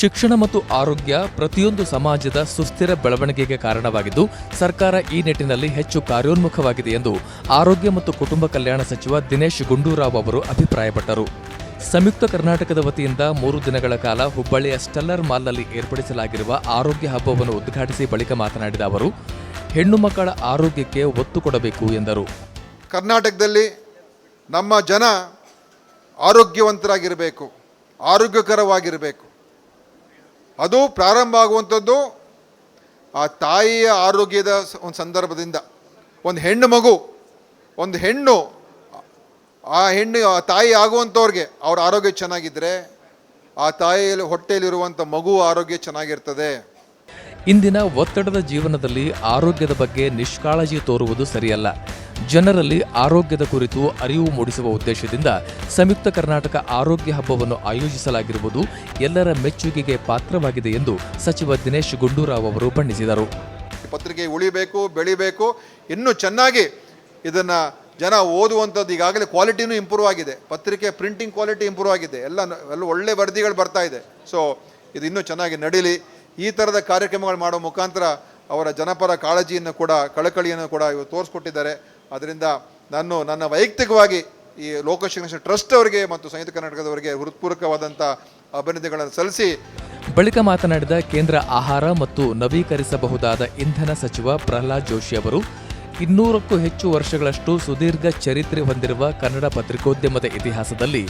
ಶಿಕ್ಷಣ ಮತ್ತು ಆರೋಗ್ಯ ಪ್ರತಿಯೊಂದು ಸಮಾಜದ ಸುಸ್ಥಿರ ಬೆಳವಣಿಗೆಗೆ ಕಾರಣವಾಗಿದ್ದು, ಸರ್ಕಾರ ಈ ನಿಟ್ಟಿನಲ್ಲಿ ಹೆಚ್ಚು ಕಾರ್ಯೋನ್ಮುಖವಾಗಿದೆ ಎಂದು ಆರೋಗ್ಯ ಮತ್ತು ಕುಟುಂಬ ಕಲ್ಯಾಣ ಸಚಿವ ದಿನೇಶ್ ಗುಂಡೂರಾವ್ ಅವರು ಅಭಿಪ್ರಾಯಪಟ್ಟರು. ಸಂಯುಕ್ತ ಕರ್ನಾಟಕದ ವತಿಯಿಂದ 3 ದಿನಗಳ ಕಾಲ ಹುಬ್ಬಳ್ಳಿಯ ಸ್ಟೆಲ್ಲರ್ ಮಾಲ್ನಲ್ಲಿ ಏರ್ಪಡಿಸಲಾಗಿರುವ ಆರೋಗ್ಯ ಹಬ್ಬವನ್ನು ಉದ್ಘಾಟಿಸಿ ಬಳಿಕ ಮಾತನಾಡಿದ ಅವರು, ಹೆಣ್ಣು ಮಕ್ಕಳ ಆರೋಗ್ಯಕ್ಕೆ ಒತ್ತು ಕೊಡಬೇಕು ಎಂದರು. ಕರ್ನಾಟಕದಲ್ಲಿ ನಮ್ಮ ಜನ ಆರೋಗ್ಯವಂತರಾಗಿರಬೇಕು, ಆರೋಗ್ಯಕರವಾಗಿರಬೇಕು. ಅದು ಪ್ರಾರಂಭ ಆಗುವಂಥದ್ದು ಆ ತಾಯಿಯ ಆರೋಗ್ಯದ ಒಂದು ಸಂದರ್ಭದಿಂದ. ಒಂದು ಹೆಣ್ಣು ಮಗು, ಒಂದು ಹೆಣ್ಣು, ಆ ತಾಯಿ ಆಗುವಂಥವ್ರಿಗೆ ಅವ್ರ ಆರೋಗ್ಯ ಚೆನ್ನಾಗಿದ್ದರೆ ಆ ತಾಯಿಯಲ್ಲಿ ಹೊಟ್ಟೆಯಲ್ಲಿರುವಂಥ ಮಗು ಆರೋಗ್ಯ ಚೆನ್ನಾಗಿರ್ತದೆ. ಇಂದಿನ ಒತ್ತಡದ ಜೀವನದಲ್ಲಿ ಆರೋಗ್ಯದ ಬಗ್ಗೆ ನಿಷ್ಕಾಳಜಿ ತೋರುವುದು ಸರಿಯಲ್ಲ. ಜನರಲ್ಲಿ ಆರೋಗ್ಯದ ಕುರಿತು ಅರಿವು ಮೂಡಿಸುವ ಉದ್ದೇಶದಿಂದ ಸಂಯುಕ್ತ ಕರ್ನಾಟಕ ಆರೋಗ್ಯ ಹಬ್ಬವನ್ನು ಆಯೋಜಿಸಲಾಗಿರುವುದು ಎಲ್ಲರ ಮೆಚ್ಚುಗೆಗೆ ಪಾತ್ರವಾಗಿದೆ ಎಂದು ಸಚಿವ ದಿನೇಶ್ ಗುಂಡೂರಾವ್ ಅವರು ಬಣ್ಣಿಸಿದರು. ಪತ್ರಿಕೆ ಉಳಿಬೇಕು, ಬೆಳಿಬೇಕು, ಇನ್ನೂ ಚೆನ್ನಾಗಿ ಇದನ್ನು ಜನ ಓದುವಂಥದ್ದು. ಈಗಾಗಲೇ ಕ್ವಾಲಿಟಿನೂ ಇಂಪ್ರೂವ್ ಆಗಿದೆ, ಪತ್ರಿಕೆ ಪ್ರಿಂಟಿಂಗ್ ಕ್ವಾಲಿಟಿ ಇಂಪ್ರೂವ್ ಆಗಿದೆ, ಎಲ್ಲ ಒಳ್ಳೆ ವರದಿಗಳು ಬರ್ತಾ ಇದೆ. ಸೊ ಇದು ಇನ್ನೂ ಚೆನ್ನಾಗಿ ನಡೀಲಿ. ಈ ಥರದ ಕಾರ್ಯಕ್ರಮಗಳು ಮಾಡೋ ಮುಖಾಂತರ ಅವರ ಜನಪರ ಕಾಳಜಿಯನ್ನು ಕೂಡ, ಕಳಕಳಿಯನ್ನು ಕೂಡ ಇವರು ತೋರಿಸ್ಕೊಟ್ಟಿದ್ದಾರೆ. ಅದರಿಂದ ನನ್ನ ವೈಯಕ್ತಿಕವಾಗಿ ಈ ಲೋಕಶಿಕ್ಷಣ ಟ್ರಸ್ಟ್ ಅವರಿಗೆ ಮತ್ತು ಸಂಯುಕ್ತ ಕರ್ನಾಟಕದವರಿಗೆ ಹೃತ್ಪೂರ್ವಕವಾದಂಥ ಅಭಿನಂದನೆಗಳನ್ನು ಸಲ್ಲಿಸಿ ಬಳಿಕ ಮಾತನಾಡಿದ ಕೇಂದ್ರ ಆಹಾರ ಮತ್ತು ನವೀಕರಿಸಬಹುದಾದ ಇಂಧನ ಸಚಿವ ಪ್ರಹ್ಲಾದ್ ಜೋಶಿ ಅವರು, 200ಕ್ಕೂ ಹೆಚ್ಚು ವರ್ಷಗಳಷ್ಟು ಸುದೀರ್ಘ ಚರಿತ್ರೆ ಹೊಂದಿರುವ ಕನ್ನಡ ಪತ್ರಿಕೋದ್ಯಮದ ಇತಿಹಾಸದಲ್ಲಿ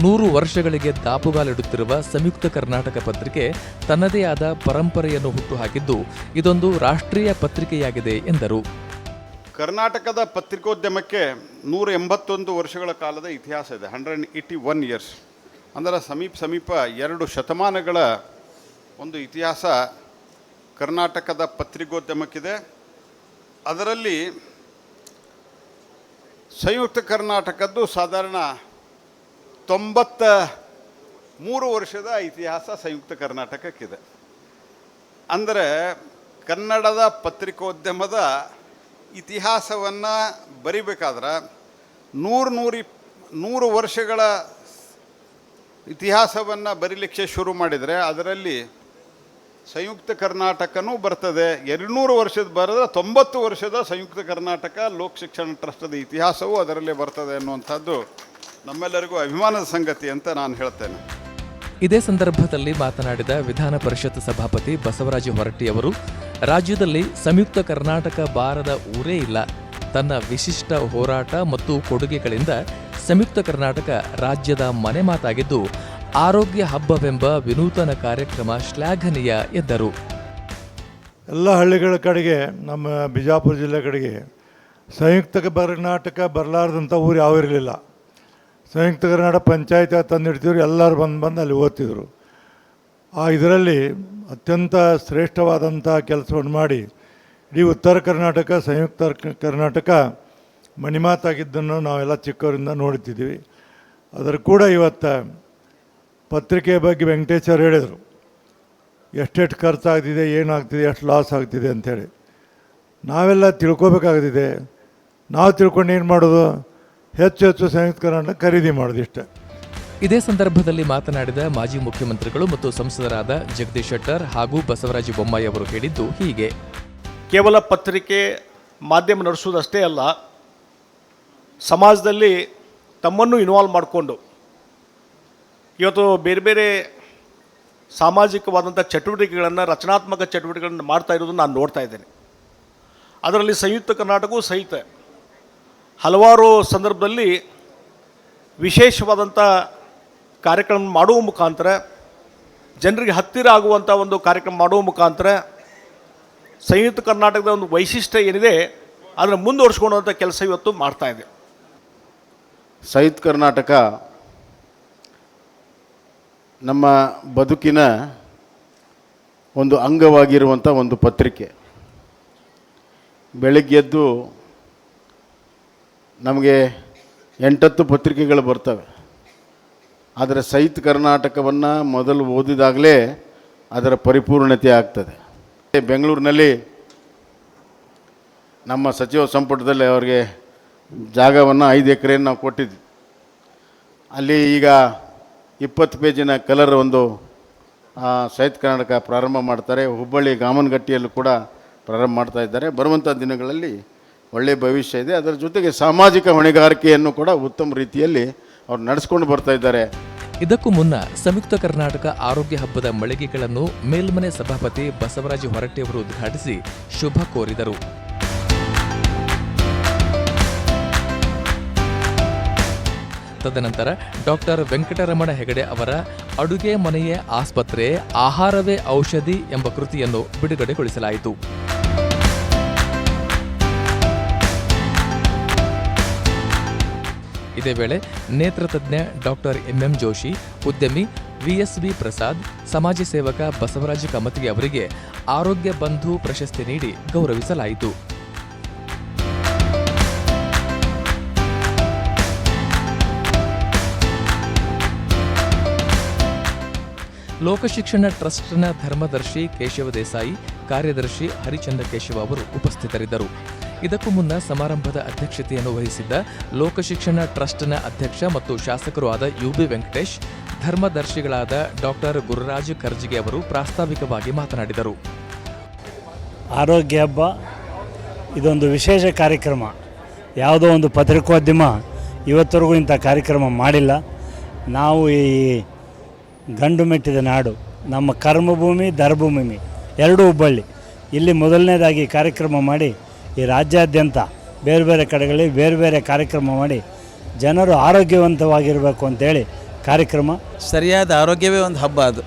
100 ವರ್ಷಗಳಿಗೆ ದಾಪುಗಾಲಿಡುತ್ತಿರುವ ಸಂಯುಕ್ತ ಕರ್ನಾಟಕ ಪತ್ರಿಕೆ ತನ್ನದೇ ಆದ ಪರಂಪರೆಯನ್ನು ಹುಟ್ಟುಹಾಕಿದ್ದು, ಇದೊಂದು ರಾಷ್ಟ್ರೀಯ ಪತ್ರಿಕೆಯಾಗಿದೆ ಎಂದರು. ಕರ್ನಾಟಕದ ಪತ್ರಿಕೋದ್ಯಮಕ್ಕೆ 181 ವರ್ಷಗಳ ಕಾಲದ ಇತಿಹಾಸ ಇದೆ. 181 ಇಯರ್ಸ್ ಅಂದರೆ ಸಮೀಪ 2 ಶತಮಾನಗಳ ಒಂದು ಇತಿಹಾಸ ಕರ್ನಾಟಕದ ಪತ್ರಿಕೋದ್ಯಮಕ್ಕಿದೆ. ಅದರಲ್ಲಿ ಸಂಯುಕ್ತ ಕರ್ನಾಟಕದ್ದು ಸಾಧಾರಣ 93 ವರ್ಷದ ಇತಿಹಾಸ ಸಂಯುಕ್ತ ಕರ್ನಾಟಕಕ್ಕಿದೆ. ಅಂದರೆ ಕನ್ನಡದ ಪತ್ರಿಕೋದ್ಯಮದ ಇತಿಹಾಸವನ್ನು ಬರಿಬೇಕಾದ್ರೆ 100 ವರ್ಷಗಳ ಇತಿಹಾಸವನ್ನು ಬರೀಲಿಕ್ಕೆ ಶುರು ಮಾಡಿದರೆ ಅದರಲ್ಲಿ ಸಂಯುಕ್ತ ಕರ್ನಾಟಕನೂ ಬರ್ತದೆ. 200 ವರ್ಷದ ಬರೆದ್ರೆ 90 ವರ್ಷದ ಸಂಯುಕ್ತ ಕರ್ನಾಟಕ ಲೋಕ ಶಿಕ್ಷಣ ಟ್ರಸ್ಟದ ಇತಿಹಾಸವೂ ಅದರಲ್ಲೇ ಬರ್ತದೆ ಅನ್ನುವಂಥದ್ದು ನಮ್ಮೆಲ್ಲರಿಗೂ ಅಭಿಮಾನದ ಸಂಗತಿ ಅಂತ ನಾನು ಹೇಳ್ತೇನೆ. ಇದೇ ಸಂದರ್ಭದಲ್ಲಿ ಮಾತನಾಡಿದ ವಿಧಾನ ಪರಿಷತ್ ಸಭಾಪತಿ ಬಸವರಾಜ ಹೊರಟ್ಟಿಯವರು, ರಾಜ್ಯದಲ್ಲಿ ಸಂಯುಕ್ತ ಕರ್ನಾಟಕ ಬಾರದ ಊರೇ ಇಲ್ಲ. ತನ್ನ ವಿಶಿಷ್ಟ ಹೋರಾಟ ಮತ್ತು ಕೊಡುಗೆಗಳಿಂದ ಸಂಯುಕ್ತ ಕರ್ನಾಟಕ ರಾಜ್ಯದ ಮನೆ ಮಾತಾಗಿದ್ದು, ಆರೋಗ್ಯ ಹಬ್ಬವೆಂಬ ವಿನೂತನ ಕಾರ್ಯಕ್ರಮ ಶ್ಲಾಘನೀಯ ಎಂದರು. ಎಲ್ಲ ಹಳ್ಳಿಗಳ ಕಡೆಗೆ, ನಮ್ಮ ಬಿಜಾಪುರ ಜಿಲ್ಲೆ ಕಡೆಗೆ ಸಂಯುಕ್ತ ಕರ್ನಾಟಕ ಬರಲಾರ್ದಂಥ ಊರು ಯಾವ ಇರಲಿಲ್ಲ. ಸಂಯುಕ್ತ ಕರ್ನಾಟಕ ಪಂಚಾಯತ್ ತಂದಿಡ್ತಿದ್ರು, ಎಲ್ಲರೂ ಬಂದು ಅಲ್ಲಿ ಓದ್ತಿದ್ರು. ಇದರಲ್ಲಿ ಅತ್ಯಂತ ಶ್ರೇಷ್ಠವಾದಂಥ ಕೆಲಸವನ್ನು ಮಾಡಿ ಇಡೀ ಉತ್ತರ ಕರ್ನಾಟಕ, ಸಂಯುಕ್ತ ಕರ್ನಾಟಕ ಮಣಿಮಾತಾಗಿದ್ದನ್ನು ನಾವೆಲ್ಲ ಚಿಕ್ಕವರಿಂದ ನೋಡ್ತಿದ್ದೀವಿ. ಅದರ ಕೂಡ ಇವತ್ತು ಪತ್ರಿಕೆ ಬಗ್ಗೆ ವೆಂಕಟೇಶ್ವರ ಹೇಳಿದರು, ಎಷ್ಟೆಷ್ಟು ಖರ್ಚಾಗ್ತಿದೆ, ಏನಾಗ್ತಿದೆ, ಎಷ್ಟು ಲಾಸ್ ಆಗ್ತಿದೆ ಅಂಥೇಳಿ. ನಾವೆಲ್ಲ ತಿಳ್ಕೊಬೇಕಾಗ್ತಿದೆ. ನಾವು ತಿಳ್ಕೊಂಡು ಏನು ಮಾಡೋದು, ಹೆಚ್ಚು ಸಂಯುಕ್ತ ಕರ್ನಾಟಕ ಖರೀದಿ ಮಾಡೋದು ಇಷ್ಟೇ. ಇದೇ ಸಂದರ್ಭದಲ್ಲಿ ಮಾತನಾಡಿದ ಮಾಜಿ ಮುಖ್ಯಮಂತ್ರಿಗಳು ಮತ್ತು ಸಂಸದರಾದ ಜಗದೀಶ್ ಶೆಟ್ಟರ್ ಹಾಗೂ ಬಸವರಾಜ ಬೊಮ್ಮಾಯಿ ಅವರು ಹೇಳಿದ್ದು ಹೀಗೆ: ಕೇವಲ ಪತ್ರಿಕೆ ಮಾಧ್ಯಮ ನಡೆಸುವುದಷ್ಟೇ ಅಲ್ಲ, ಸಮಾಜದಲ್ಲಿ ತಮ್ಮನ್ನು ಇನ್ವಾಲ್ವ್ ಮಾಡಿಕೊಂಡು ಇವತ್ತು ಬೇರೆ ಬೇರೆ ಸಾಮಾಜಿಕವಾದಂಥ ಚಟುವಟಿಕೆಗಳನ್ನು, ರಚನಾತ್ಮಕ ಚಟುವಟಿಕೆಗಳನ್ನು ಮಾಡ್ತಾ ಇರೋದನ್ನು ನಾನು ನೋಡ್ತಾ ಇದ್ದೇನೆ. ಅದರಲ್ಲಿ ಸಂಯುಕ್ತ ಕರ್ನಾಟಕವೂ ಸಹಿತ ಹಲವಾರು ಸಂದರ್ಭದಲ್ಲಿ ವಿಶೇಷವಾದಂಥ ಕಾರ್ಯಕ್ರಮ ಮಾಡುವ ಮುಖಾಂತರ, ಜನರಿಗೆ ಹತ್ತಿರ ಆಗುವಂಥ ಒಂದು ಕಾರ್ಯಕ್ರಮ ಮಾಡುವ ಮುಖಾಂತರ ಸಂಯುಕ್ತ ಕರ್ನಾಟಕದ ಒಂದು ವೈಶಿಷ್ಟ್ಯ ಏನಿದೆ ಅದನ್ನು ಮುಂದುವರಿಸ್ಕೊಳ್ಳುವಂಥ ಕೆಲಸ ಇವತ್ತು ಮಾಡ್ತಾ ಇದೆ. ಸಂಯುಕ್ತ ಕರ್ನಾಟಕ ನಮ್ಮ ಬದುಕಿನ ಒಂದು ಅಂಗವಾಗಿರುವಂಥ ಒಂದು ಪತ್ರಿಕೆ. ಬೆಳಗ್ಗೆದ್ದು ನಮಗೆ 8-10 ಪತ್ರಿಕೆಗಳು ಬರ್ತವೆ. ಆದರೆ ಸಂಯುಕ್ತ ಕರ್ನಾಟಕವನ್ನು ಮೊದಲು ಓದಿದಾಗಲೇ ಅದರ ಪರಿಪೂರ್ಣತೆ ಆಗ್ತದೆ. ಬೆಂಗಳೂರಿನಲ್ಲಿ ನಮ್ಮ ಸಚಿವ ಸಂಪುಟದಲ್ಲಿ ಅವರಿಗೆ ಜಾಗವನ್ನು 5 ಎಕರೆಯನ್ನು ನಾವು ಕೊಟ್ಟಿದ್ವಿ. ಅಲ್ಲಿ ಈಗ 20 ಪೇಜಿನ ಕಲರ್ ಒಂದು ಸಂಯುಕ್ತ ಕರ್ನಾಟಕ ಪ್ರಾರಂಭ ಮಾಡ್ತಾರೆ. ಹುಬ್ಬಳ್ಳಿ ಗಾಮನಗಟ್ಟಿಯಲ್ಲೂ ಕೂಡ ಪ್ರಾರಂಭ ಮಾಡ್ತಾ ಇದ್ದಾರೆ. ಬರುವಂಥ ದಿನಗಳಲ್ಲಿ ಒಳ್ಳೆಯ ಭವಿಷ್ಯ ಇದೆ. ಅದರ ಜೊತೆಗೆ ಸಾಮಾಜಿಕ ಹೊಣೆಗಾರಿಕೆಯನ್ನು ಕೂಡ ಉತ್ತಮ ರೀತಿಯಲ್ಲಿ ಅವ್ರು ನಡೆಸ್ಕೊಂಡು ಬರ್ತಾ ಇದ್ದಾರೆ. ಇದಕ್ಕೂ ಮುನ್ನ ಸಂಯುಕ್ತ ಕರ್ನಾಟಕ ಆರೋಗ್ಯ ಹಬ್ಬದ ಮಳಿಗೆಗಳನ್ನು ಮೇಲ್ಮನೆ ಸಭಾಪತಿ ಬಸವರಾಜ ಹೊರಟ್ಟಿಯವರು ಉದ್ಘಾಟಿಸಿ ಶುಭ ಕೋರಿದರು. ತದನಂತರ ಡಾಕ್ಟರ್ ವೆಂಕಟರಮಣ ಹೆಗಡೆ ಅವರ ಅಡುಗೆ ಮನೆಯೇ ಆಸ್ಪತ್ರೆ, ಆಹಾರವೇ ಔಷಧಿ ಎಂಬ ಕೃತಿಯನ್ನು ಬಿಡುಗಡೆಗೊಳಿಸಲಾಯಿತು. ಇದೇ ವೇಳೆ ನೇತ್ರತಜ್ಞ ಡಾಕ್ಟರ್ ಎಂಎಂ ಜೋಶಿ, ಉದ್ಯಮಿ ವಿಎಸ್ಬಿ ಪ್ರಸಾದ್, ಸಮಾಜ ಸೇವಕ ಬಸವರಾಜ ಕಮತಿಗೆ ಅವರಿಗೆ ಆರೋಗ್ಯ ಬಂಧು ಪ್ರಶಸ್ತಿ ನೀಡಿ ಗೌರವಿಸಲಾಯಿತು. ಲೋಕಶಿಕ್ಷಣ ಟ್ರಸ್ಟ್ನ ಧರ್ಮದರ್ಶಿ ಕೇಶವ ದೇಸಾಯಿ, ಕಾರ್ಯದರ್ಶಿ ಹರಿಚಂದ್ರ ಕೇಶವ ಅವರು ಉಪಸ್ಥಿತರಿದ್ದರು. ಇದಕ್ಕೂ ಮುನ್ನ ಸಮಾರಂಭದ ಅಧ್ಯಕ್ಷತೆಯನ್ನು ವಹಿಸಿದ್ದ ಲೋಕಶಿಕ್ಷಣ ಟ್ರಸ್ಟ್ನ ಅಧ್ಯಕ್ಷ ಮತ್ತು ಶಾಸಕರು ಆದ ಯುಬಿ ವೆಂಕಟೇಶ್, ಧರ್ಮದರ್ಶಿಗಳಾದ ಡಾಕ್ಟರ್ ಗುರುರಾಜ್ ಕರ್ಜಿಗೆ ಅವರು ಪ್ರಾಸ್ತಾವಿಕವಾಗಿ ಮಾತನಾಡಿದರು. ಆರೋಗ್ಯ ಹಬ್ಬ ಇದೊಂದು ವಿಶೇಷ ಕಾರ್ಯಕ್ರಮ. ಯಾವುದೋ ಒಂದು ಪತ್ರಿಕೋದ್ಯಮ ಇವತ್ತರೆಗೂ ಇಂಥ ಕಾರ್ಯಕ್ರಮ ಮಾಡಿಲ್ಲ. ನಾವು ಈ ಗಂಡು ಮೆಟ್ಟಿದ ನಾಡು, ನಮ್ಮ ಕರ್ಮಭೂಮಿ ಧರ್ಮಭೂಮಿ ಎರಡೂ ಹುಬ್ಬಳ್ಳಿ. ಇಲ್ಲಿ ಮೊದಲನೇದಾಗಿ ಕಾರ್ಯಕ್ರಮ ಮಾಡಿ ಈ ರಾಜ್ಯಾದ್ಯಂತ ಬೇರೆ ಬೇರೆ ಕಡೆಗಳಲ್ಲಿ ಬೇರೆ ಬೇರೆ ಕಾರ್ಯಕ್ರಮ ಮಾಡಿ ಜನರು ಆರೋಗ್ಯವಂತವಾಗಿರಬೇಕು ಅಂತೇಳಿ ಕಾರ್ಯಕ್ರಮ. ಸರಿಯಾದ ಆರೋಗ್ಯವೇ ಒಂದು ಹಬ್ಬ. ಅದು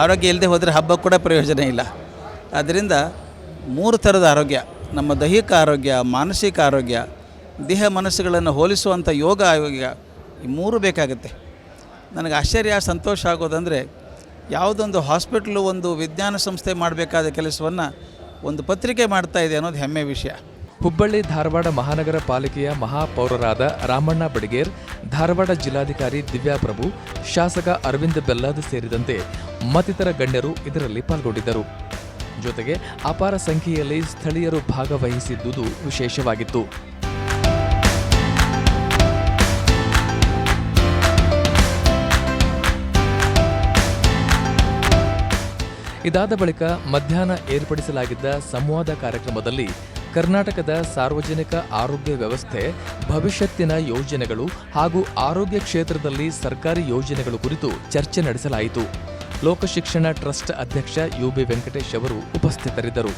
ಆರೋಗ್ಯ ಇಲ್ಲದೆ ಹೋದರೆ ಹಬ್ಬ ಕೂಡ ಪ್ರಯೋಜನ ಇಲ್ಲ. ಆದ್ದರಿಂದ 3 ಥರದ ಆರೋಗ್ಯ, ನಮ್ಮ ದೈಹಿಕ ಆರೋಗ್ಯ, ಮಾನಸಿಕ ಆರೋಗ್ಯ, ದೇಹ ಮನಸ್ಸುಗಳನ್ನು ಹೋಲಿಸುವಂಥ ಯೋಗ ಆರೋಗ್ಯ, ಈ 3 ಬೇಕಾಗುತ್ತೆ. ನನಗೆ ಆಶ್ಚರ್ಯ ಸಂತೋಷ ಆಗೋದಂದರೆ ಯಾವುದೊಂದು ಹಾಸ್ಪಿಟ್ಲು ಒಂದು ವಿಜ್ಞಾನ ಸಂಸ್ಥೆ ಮಾಡಬೇಕಾದ ಕೆಲಸವನ್ನು ಒಂದು ಪತ್ರಿಕೆ ಮಾಡ್ತಾ ಇದೆ ಅನ್ನೋದು ಹೆಮ್ಮೆ ವಿಷಯ. ಹುಬ್ಬಳ್ಳಿ ಧಾರವಾಡ ಮಹಾನಗರ ಪಾಲಿಕೆಯ ಮಹಾಪೌರರಾದ ರಾಮಣ್ಣ ಬಡಿಗೇರ್, ಧಾರವಾಡ ಜಿಲ್ಲಾಧಿಕಾರಿ ದಿವ್ಯಾ ಪ್ರಭು, ಶಾಸಕ ಅರವಿಂದ್ ಬೆಲ್ಲದ್ ಸೇರಿದಂತೆ ಮತ್ತಿತರ ಗಣ್ಯರು ಇದರಲ್ಲಿ ಪಾಲ್ಗೊಂಡಿದ್ದರು. ಜೊತೆಗೆ ಅಪಾರ ಸಂಖ್ಯೆಯಲ್ಲಿ ಸ್ಥಳೀಯರು ಭಾಗವಹಿಸಿದ್ದುದು ವಿಶೇಷವಾಗಿತ್ತು. ಇದಾದ ಬಳಿಕ ಮಧ್ಯಾಹ್ನ ಏರ್ಪಡಿಸಲಾಗಿದ್ದ ಸಂವಾದ ಕಾರ್ಯಕ್ರಮದಲ್ಲಿ ಕರ್ನಾಟಕದ ಸಾರ್ವಜನಿಕ ಆರೋಗ್ಯ ವ್ಯವಸ್ಥೆ, ಭವಿಷ್ಯತ್ತಿನ ಯೋಜನೆಗಳು ಹಾಗೂ ಆರೋಗ್ಯ ಕ್ಷೇತ್ರದಲ್ಲಿ ಸರ್ಕಾರಿ ಯೋಜನೆಗಳು ಕುರಿತು ಚರ್ಚೆ ನಡೆಸಲಾಯಿತು. ಲೋಕಶಿಕ್ಷಣ ಟ್ರಸ್ಟ್ ಅಧ್ಯಕ್ಷ ಯುಬಿ ವೆಂಕಟೇಶ್ ಅವರು ಉಪಸ್ಥಿತರಿದ್ದರು.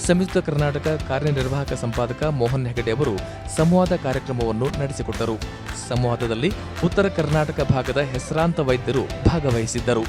ಸಂಯುಕ್ತ ಕರ್ನಾಟಕ ಕಾರ್ಯನಿರ್ವಾಹಕ ಸಂಪಾದಕ ಮೋಹನ್ ಹೆಗಡೆ ಅವರು ಸಂವಾದ ಕಾರ್ಯಕ್ರಮವನ್ನು ನಡೆಸಿಕೊಟ್ಟರು. ಸಂವಾದದಲ್ಲಿ ಉತ್ತರ ಕರ್ನಾಟಕ ಭಾಗದ ಹೆಸರಾಂತ ವೈದ್ಯರು ಭಾಗವಹಿಸಿದ್ದರು.